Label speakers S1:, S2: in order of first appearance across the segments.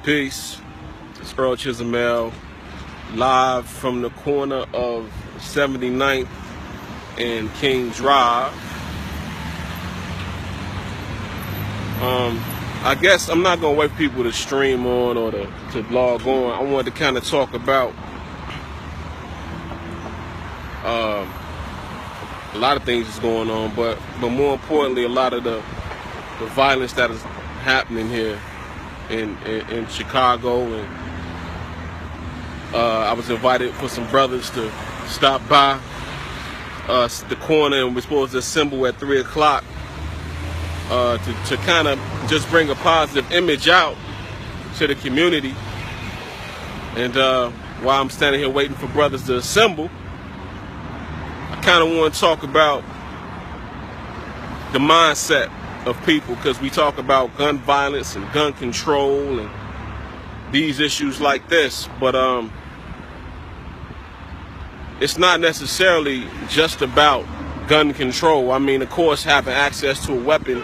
S1: Peace. It's Earl Chisholm, live from the corner of 79th and King Drive. I guess I'm not gonna wait for people to stream on or to log on. I wanted to kind of talk about a lot of things that's going on, but more importantly, a lot of the violence that is happening here in Chicago. And I was invited for some brothers to stop by the corner, and we're supposed to assemble at 3 o'clock to kind of just bring a positive image out to the community. And while I'm standing here waiting for brothers to assemble, I kind of want to talk about the mindset of people, because we talk about gun violence and gun control and these issues like this, but it's not necessarily just about gun control. I mean, of course, having access to a weapon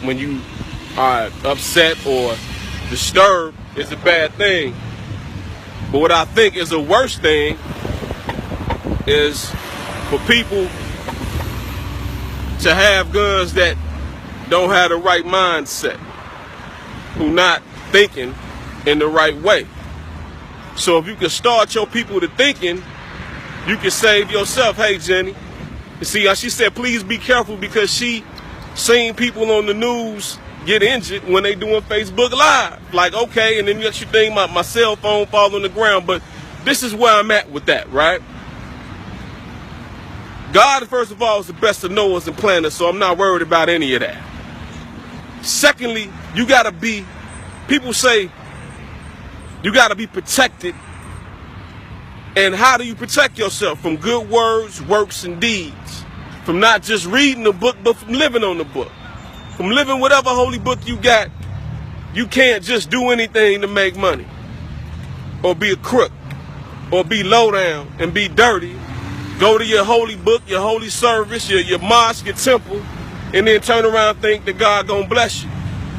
S1: when you are upset or disturbed is a bad thing. But what I think is a worse thing is for people to have guns that don't have the right mindset, who not thinking in the right way. So if you can start your people to thinking, you can save yourself. Hey, Jenny. You see, she said, please be careful, because she seen people on the news get injured when they doing Facebook Live. Like, okay, and then you think my cell phone fall on the ground. But this is where I'm at with that, right? God, first of all, is the best of knowers and planners, so I'm not worried about any of that. Secondly, you gotta be, people say you gotta be protected. And how do you protect yourself? From good words, works, and deeds. From not just reading the book, but from living on the book. From living whatever holy book you got. You can't just do anything to make money, or be a crook, or be low down and be dirty. Go to your holy book, your holy service, your mosque, your temple, and then turn around and think that God gonna bless you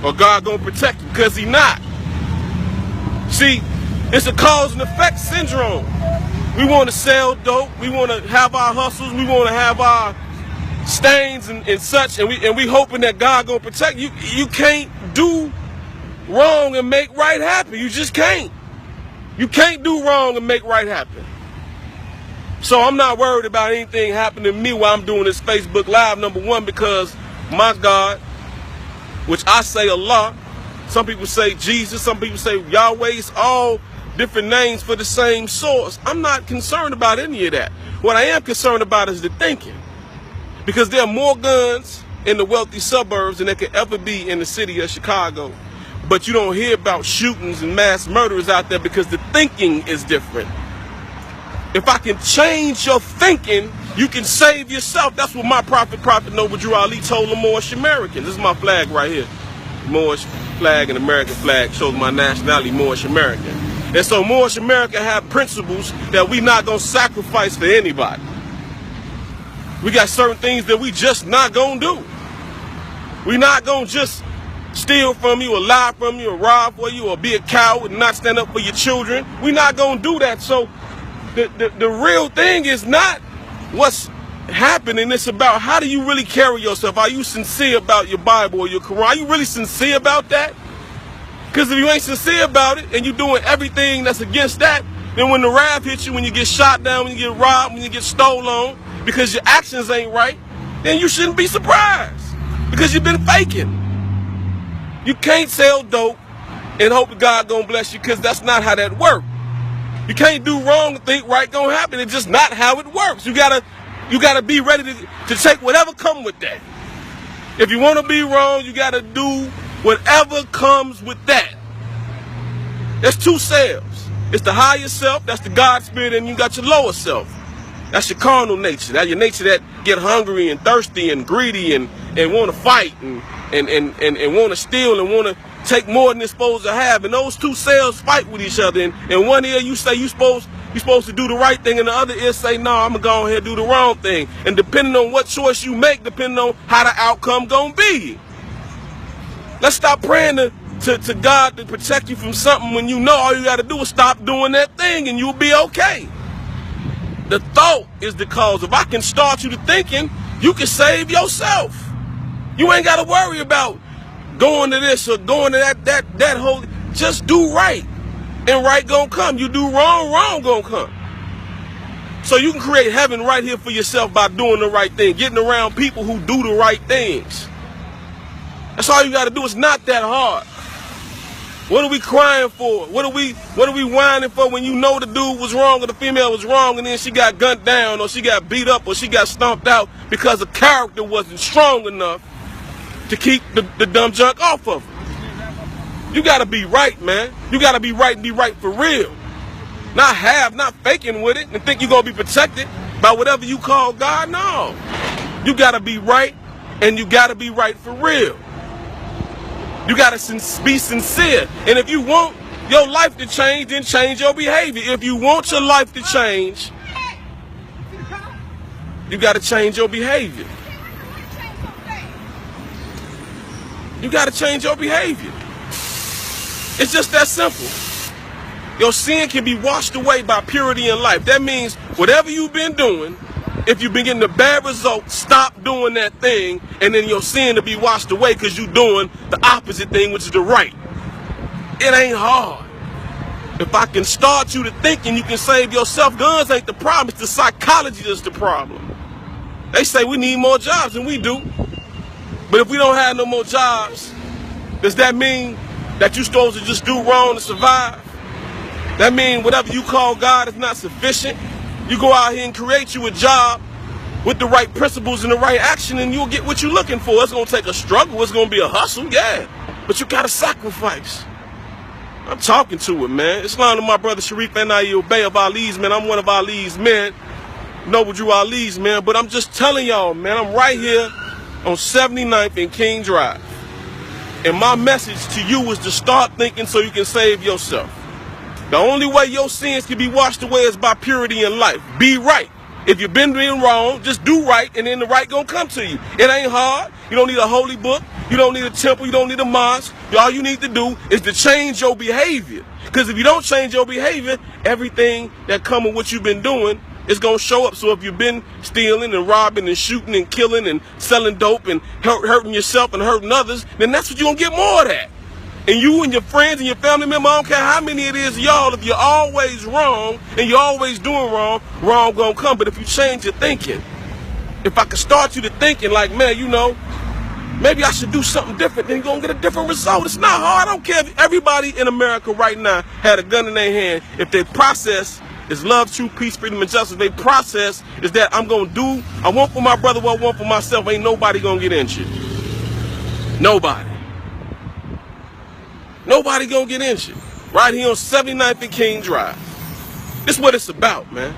S1: or God gonna protect you, because he not. See, it's a cause and effect syndrome. We want to sell dope, we want to have our hustles, we want to have our stains and such, and we hoping that God gonna protect you. You can't do wrong and make right happen. You just can't. You can't do wrong and make right happen. So I'm not worried about anything happening to me while I'm doing this Facebook Live, number one, because my God, which I say Allah, some people say Jesus, some people say Yahweh, it's all different names for the same source. I'm not concerned about any of that. What I am concerned about is the thinking. Because there are more guns in the wealthy suburbs than there could ever be in the city of Chicago. But you don't hear about shootings and mass murders out there because the thinking is different. If I can change your thinking, you can save yourself. That's what my Prophet Noble Drew Ali told the Moorish Americans. This is my flag right here. Moorish flag and American flag shows my nationality, Moorish American. And so Moorish America have principles that we not going to sacrifice for anybody. We got certain things that we just not going to do. We not going to just steal from you or lie from you or rob for you or be a coward and not stand up for your children. We not going to do that. So the real thing is not what's happening. It's about how do you really carry yourself. Are you sincere about your Bible or your Quran? Are you really sincere about that? Because if you ain't sincere about it and you're doing everything that's against that, then when the wrath hits you, when you get shot down, when you get robbed, when you get stolen because your actions ain't right, then you shouldn't be surprised, because you've been faking. You can't sell dope and hope God gonna bless you, because that's not how that works. You can't do wrong and think right gonna happen. It's just not how it works. You gotta be ready to take whatever comes with that. If you want to be wrong, you gotta do whatever comes with that. There's two selves. It's the higher self, that's the God spirit, and you got your lower self. That's your carnal nature. That's your nature that get hungry and thirsty and greedy and want to fight and want to steal and want to take more than it's supposed to have. And those two selves fight with each other. And one ear you say you're supposed to do the right thing, and the other ear say, no, I'm going to go ahead and do the wrong thing. And depending on what choice you make, depending on how the outcome going to be. Let's stop praying to to God to protect you from something when you know all you got to do is stop doing that thing and you'll be okay. The thought is the cause. If I can start you to thinking, you can save yourself. You ain't got to worry about going to this or going to that whole. Just do right, and right gonna come. You do wrong, wrong gonna come. So you can create heaven right here for yourself by doing the right thing, getting around people who do the right things. That's all you got to do. It's not that hard. What are we crying for? What are we whining for when you know the dude was wrong or the female was wrong and then she got gunned down or she got beat up or she got stomped out because the character wasn't strong enough to keep the dumb junk off of her? You got to be right, man. You got to be right and be right for real. Not faking with it and think you're going to be protected by whatever you call God. No. You got to be right, and you got to be right for real. You got to be sincere. And if you want your life to change, then change your behavior. If you want your life to change, you got to change your behavior. You got to change your behavior. It's just that simple. Your sin can be washed away by purity in life. That means whatever you've been doing, if you've been getting a bad result, stop doing that thing, and then your sin to be washed away because you're doing the opposite thing, which is the right. It ain't hard. If I can start you to thinking you can save yourself, guns ain't the problem. It's the psychology that's the problem. They say we need more jobs, and we do. But if we don't have no more jobs, does that mean that you're supposed to just do wrong to survive? That means whatever you call God is not sufficient. You go out here and create you a job with the right principles and the right action, and you'll get what you're looking for. It's going to take a struggle. It's going to be a hustle, yeah. But you got to sacrifice. I'm talking to it, man. Islam to my brother Sharif N.I.E. Obey of Ali's, man. I'm one of Ali's men. Noble Drew Ali's, man. But I'm just telling y'all, man, I'm right here on 79th and King Drive. And my message to you is to start thinking so you can save yourself. The only way your sins can be washed away is by purity in life. Be right. If you've been doing wrong, just do right, and then the right gonna come to you. It ain't hard. You don't need a holy book. You don't need a temple. You don't need a mosque. All you need to do is to change your behavior. Because if you don't change your behavior, everything that comes with what you've been doing is gonna show up. So if you've been stealing and robbing and shooting and killing and selling dope and hurting yourself and hurting others, then that's what you're gonna get more of that. And you and your friends and your family members, I don't care how many it is, y'all, if you're always wrong and you're always doing wrong, wrong gonna come. But if you change your thinking, if I could start you to thinking like, man, you know, maybe I should do something different, then you're gonna get a different result. It's not hard. I don't care if everybody in America right now had a gun in their hand. If their process is love, truth, peace, freedom, and justice, their process is that I want for my brother what I want for myself, ain't nobody gonna get injured. Nobody. Nobody gonna get injured. Right here on 79th and King Drive. This is what it's about, man.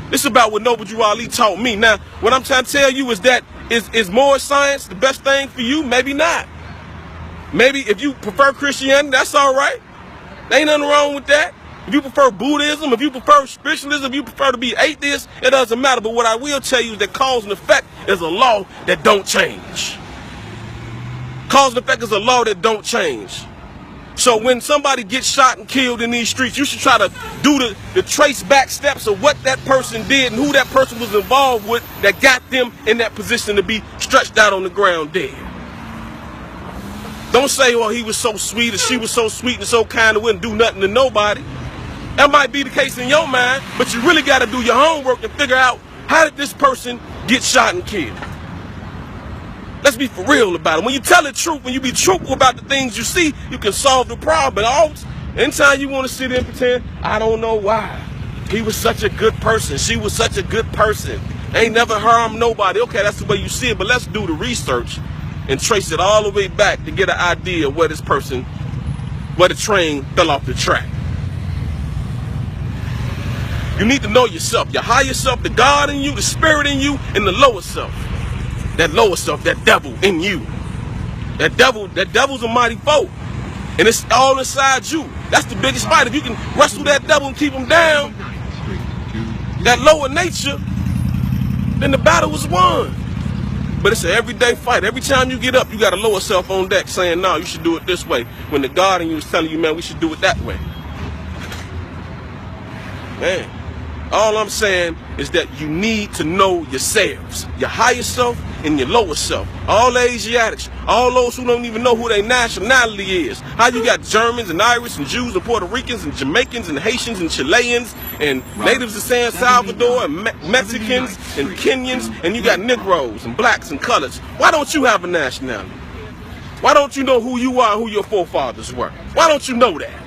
S1: This is about what Noble Drew Ali taught me. Now, what I'm trying to tell you is that is more science the best thing for you? Maybe not. Maybe if you prefer Christianity, that's all right. There ain't nothing wrong with that. If you prefer Buddhism, if you prefer spiritualism, if you prefer to be atheist, it doesn't matter. But what I will tell you is that cause and effect is a law that don't change. Cause and effect is a law that don't change. So when somebody gets shot and killed in these streets, you should try to do the trace back steps of what that person did and who that person was involved with that got them in that position to be stretched out on the ground dead. Don't say, well, he was so sweet or she was so sweet and so kind and wouldn't do nothing to nobody. That might be the case in your mind, but you really got to do your homework and figure out, how did this person get shot and killed? Let's be for real about it. When you tell the truth, when you be truthful about the things you see, you can solve the problem. But anytime you want to sit there and pretend, I don't know why. He was such a good person. She was such a good person. Ain't never harmed nobody. Okay, that's the way you see it. But let's do the research and trace it all the way back to get an idea of where this person, where the train fell off the track. You need to know yourself. Your higher self, the God in you, the spirit in you, and the lower self. That lower self, that devil in you. That devil's a mighty foe. And it's all inside you. That's the biggest fight. If you can wrestle that devil and keep him down, that lower nature, then the battle was won. But it's an everyday fight. Every time you get up, you got to lower yourself on deck saying, no, you should do it this way. When the God in you is telling you, man, we should do it that way. Man, all I'm saying is that you need to know yourselves, your higher self and your lower self. All Asiatics, all those who don't even know who their nationality is. How you got Germans and Irish and Jews and Puerto Ricans and Jamaicans and Haitians and Chileans and natives of San Salvador and Mexicans and Kenyans, and you got Negroes and blacks and colors. Why don't you have a nationality? Why don't you know who you are and who your forefathers were? Why don't you know that?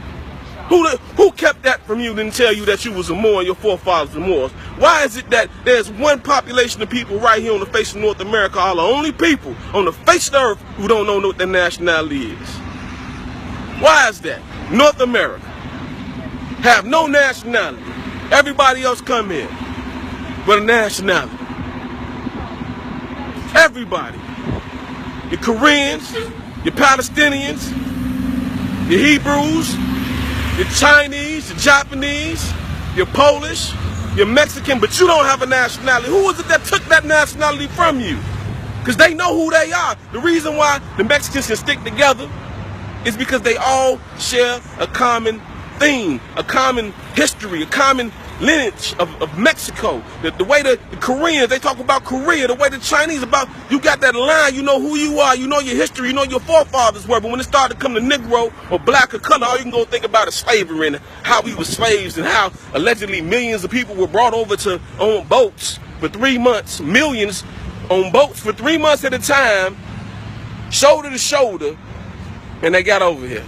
S1: Who kept that from you and tell you that you was a Moor and your forefathers were Moors? Why is it that there's one population of people right here on the face of North America, are the only people on the face of the earth who don't know what their nationality is? Why is that? North America have no nationality. Everybody else come here with a nationality. Everybody. Your Koreans, your Palestinians, your Hebrews, your Chinese, your Japanese, your Polish, your Mexican, but you don't have a nationality. Who is it that took that nationality from you? Because they know who they are. The reason why the Mexicans can stick together is because they all share a common theme, a common history, a common lineage of Mexico. The way the Koreans, they talk about Korea, the way the Chinese about, you got that line, you know who you are, you know your history, you know your forefathers were. But when it started to come to Negro or black or color, all you can go think about is slavery and how we were slaves and how allegedly millions of people were brought over on boats for 3 months, millions on boats for 3 months at a time, shoulder to shoulder, and they got over here.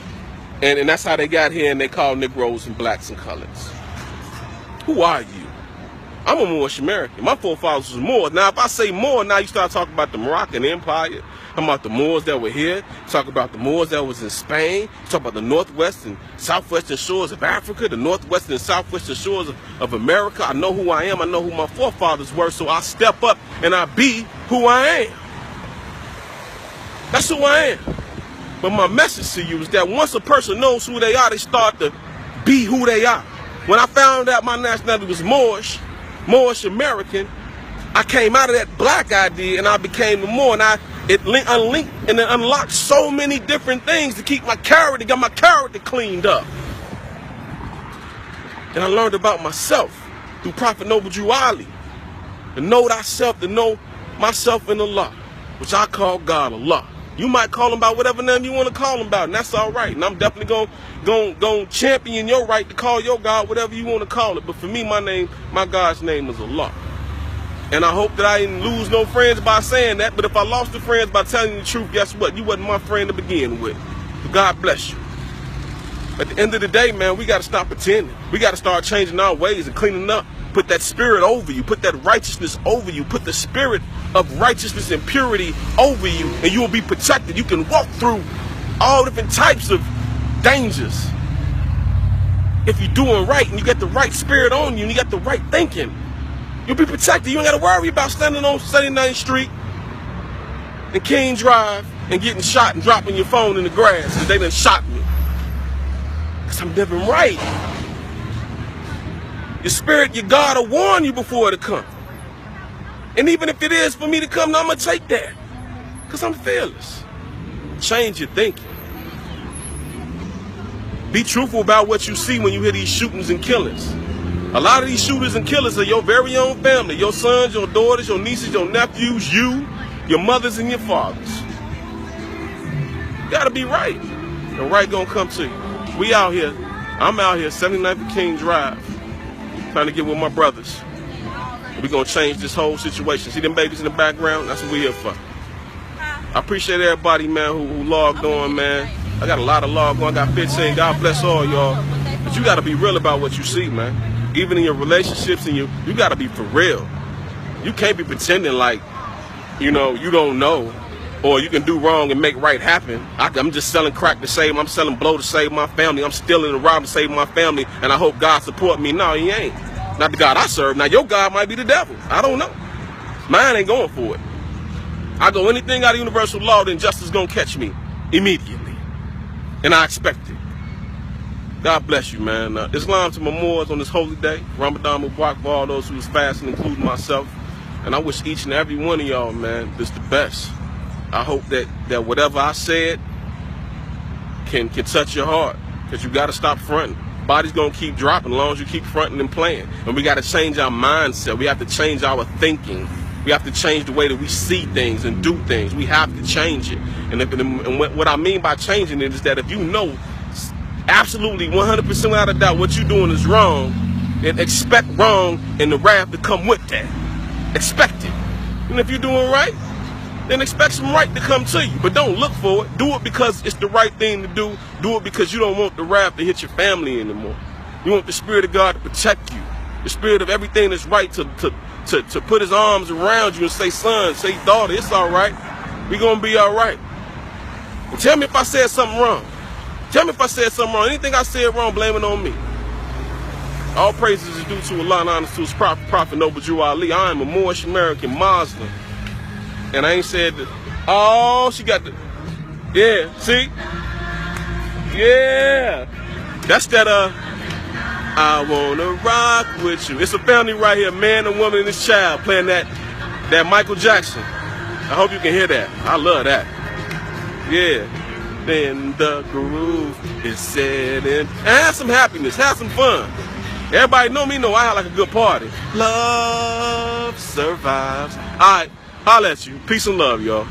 S1: And that's how they got here, and they call Negroes and blacks and colors. Who are you? I'm a Moorish American. My forefathers was Moors. Now, if I say Moor, now you start talking about the Moroccan Empire, talking about the Moors that were here, talk about the Moors that was in Spain, talk about the northwest and southwestern shores of Africa, the northwestern and southwestern shores of America. I know who I am. I know who my forefathers were, so I step up and I be who I am. That's who I am. But my message to you is that once a person knows who they are, they start to be who they are. When I found out my nationality was Moorish American, I came out of that black idea and I became the Moor, and it unlinked and it unlocked so many different things to keep my character, got my character cleaned up. And I learned about myself through Prophet Noble Drew Ali. To know thyself, to know myself in Allah, which I call God Allah. You might call him by whatever name you want to call him about, and that's all right. And I'm definitely going champion your right to call your God whatever you want to call it. But for me, my God's name is Allah. And I hope that I didn't lose no friends by saying that. But if I lost the friends by telling you the truth, guess what? You wasn't my friend to begin with. But God bless you. At the end of the day, man, we got to stop pretending. We got to start changing our ways and cleaning up. Put that spirit over you. Put that righteousness over you. Put the spirit of righteousness and purity over you, and you will be protected. You can walk through all different types of dangers if you're doing right and you get the right spirit on you and you got the right thinking. You'll be protected. You ain't got to worry about standing on 79th Street and King Drive and getting shot and dropping your phone in the grass because they done shot me. Because I'm living right. Your spirit, your God will warn you before it'll come. And even if it is for me to come, I'm going to take that. Because I'm fearless. Change your thinking. Be truthful about what you see when you hear these shootings and killings. A lot of these shooters and killers are your very own family. Your sons, your daughters, your nieces, your nephews, you, your mothers, and your fathers. You got to be right. And right going to come to you. We out here. I'm out here, 79th King Drive. Trying to get with my brothers. We're going to change this whole situation. See them babies in the background? That's what we're here for. I appreciate everybody, man, who logged on, man. I got a lot of logged on. I got 15. God bless all y'all. But you got to be real about what you see, man. Even in your relationships, and you got to be for real. You can't be pretending like, you know, you don't know, or you can do wrong and make right happen. I'm just selling crack to save. I'm selling blow to save my family. I'm stealing and robbing to save my family, and I hope God support me. No, he ain't. Not the God I serve. Now, your God might be the devil. I don't know. Mine ain't going for it. I go anything out of universal law, then justice gonna catch me immediately. And I expect it. God bless you, man. Islam to my Moors on this holy day. Ramadan Mubarak for all those who was fasting, including myself. And I wish each and every one of y'all, man, is the best. I hope that whatever I said can touch your heart, because you got to stop fronting. Body's going to keep dropping as long as you keep fronting and playing. And we got to change our mindset. We have to change our thinking. We have to change the way that we see things and do things. We have to change it. And what I mean by changing it is that if you know absolutely 100% without a doubt what you're doing is wrong, then expect wrong and the wrath to come with that. Expect it. And if you're doing right, then expect some right to come to you. But don't look for it. Do it because it's the right thing to do. Do it because you don't want the wrath to hit your family anymore. You want the Spirit of God to protect you. The Spirit of everything that's right to put his arms around you and say, son, say, daughter, it's all right. We're going to be all right. And tell me if I said something wrong. Tell me if I said something wrong. Anything I said wrong, blame it on me. All praises is due to Allah and honor to his prophet Noble Jew Ali. I am a Moorish American Muslim. And I ain't said that. Oh, she got the. Yeah, see? Yeah. That's that, I wanna rock with you. It's a family right here, man, a woman, and this child playing that Michael Jackson. I hope you can hear that. I love that. Yeah. Then the groove is set in. And have some happiness, have some fun. Everybody know me, know I have like a good party. Love survives. All right. Holla at you. Peace and love, y'all.